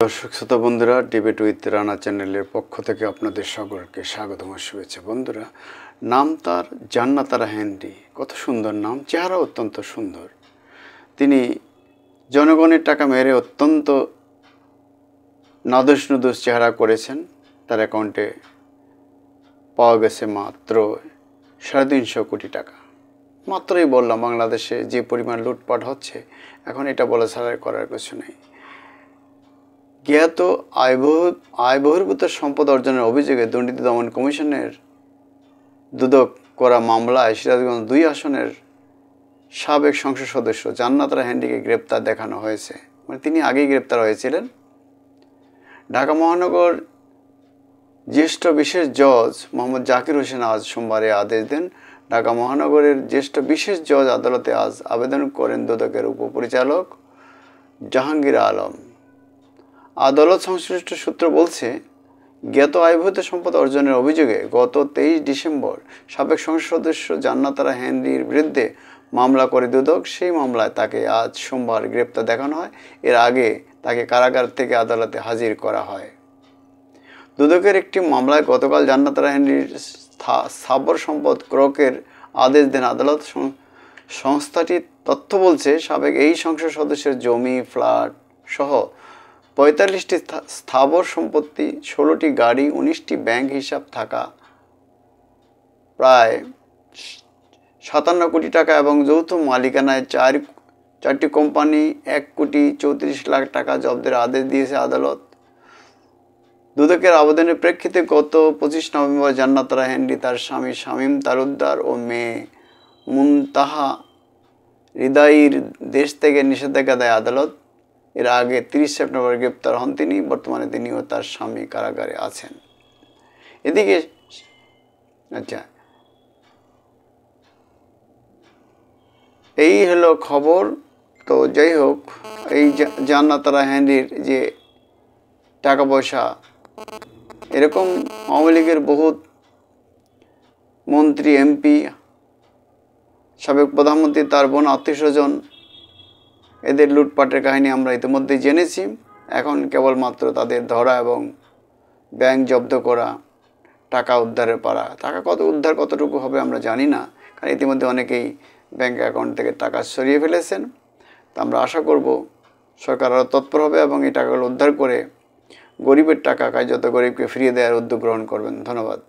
দর্শক শ্রোতা বন্ধুরা, ডিবেট উইথ রানা চ্যানেলের পক্ষ থেকে আপনাদের সকলকে স্বাগত ও শুভেচ্ছা। বন্ধুরা, নাম তার জান্নাতারা হেনরি, কত সুন্দর নাম, চেহারা অত্যন্ত সুন্দর। তিনি জনগণের টাকা মেরে অত্যন্ত নাদুস নুদুস চেহারা করেছেন। তার অ্যাকাউন্টে পাওয়া গেছে মাত্র 350 কোটি টাকা। মাত্রই বললাম, বাংলাদেশে যে পরিমাণ লুটপাট হচ্ছে, এখন এটা বলা ছাড়া করার কিছু নেই। জ্ঞাত আয় বহির্ভূত সম্পদ অর্জনের অভিযোগে দুর্নীতি দমন কমিশনের দুদক করা মামলায় সিরাজগঞ্জ 2 আসনের সাবেক সংসদ সদস্য জান্নাতারা হেনরিকে গ্রেপ্তার দেখানো হয়েছে। মানে তিনি আগেই গ্রেপ্তার হয়েছিলেন। ঢাকা মহানগর জ্যেষ্ঠ বিশেষ জজ মোহাম্মদ জাকির হোসেন আজ সোমবারে আদেশ দেন। ঢাকা মহানগরের জ্যেষ্ঠ বিশেষ জজ আদালতে আজ আবেদন করেন দুদকের উপপরিচালক জাহাঙ্গীর আলম। আদালত সংশ্লিষ্ট সূত্র বলছে, জ্ঞাত আয়বহির্ভূত সম্পদ অর্জনের অভিযোগে গত 23 ডিসেম্বর সাবেক সংসদ সদস্য জান্নাতারা হেনরির বিরুদ্ধে মামলা করে দুদক। সেই মামলায় তাকে আজ সোমবার গ্রেপ্তার দেখানো হয়। এর আগে তাকে কারাগার থেকে আদালতে হাজির করা হয়। দুদকের একটি মামলায় গতকাল জান্নাতারা হেনরির স্থাবর সম্পদ ক্রয়ের আদেশ দেন আদালত। সংস্থাটির তথ্য বলছে, সাবেক এই সংসদ সদস্যের জমি, ফ্ল্যাট সহ 45টি স্থাবর সম্পত্তি, 16টি গাড়ি, 19টি ব্যাংক হিসাব থাকা প্রায় 57 কোটি টাকা এবং যৌথ মালিকানায় 4টি কোম্পানি 1 কোটি 34 লাখ টাকা জব্দের আদেশ দিয়েছে আদালত। দুদকের আবেদনের প্রেক্ষিতে গত 25 নভেম্বর জান্নাতারা হেনরি, তার স্বামী শামীম তালুকদার ও মেয়ে মুনতাহা হৃদয়ীর দেশ থেকে নিষেধাজ্ঞা দেয় আদালত। এর আগে 30 সেপ্টেম্বর গ্রেপ্তার হন তিনি। বর্তমানে তিনি ও তার স্বামী কারাগারে আছেন। এদিকে এই হলো খবর। তো যাই হোক, এই জান্নাতারা হেনরির যে টাকা পয়সা, এরকম আওয়ামী লীগের বহুত মন্ত্রী, এমপি, সাবেক প্রধানমন্ত্রী, তার বোন, আত্মীয়স্বজন, এদের লুটপাটের কাহিনী আমরা ইতিমধ্যেই জেনেছি। এখন কেবলমাত্র তাদের ধরা এবং ব্যাংক জব্দ করা, টাকা উদ্ধারের পালা। টাকা কতটুকু হবে আমরা জানি না, কারণ ইতিমধ্যে অনেকেই ব্যাংক অ্যাকাউন্ট থেকে টাকা সরিয়ে ফেলেছেন। তা আমরা আশা করব সরকার আরও তৎপর হবে এবং এই টাকাগুলো উদ্ধার করে গরিবের টাকা, কার্যত গরিবকে ফিরিয়ে দেওয়ার উদ্যোগ গ্রহণ করবেন। ধন্যবাদ।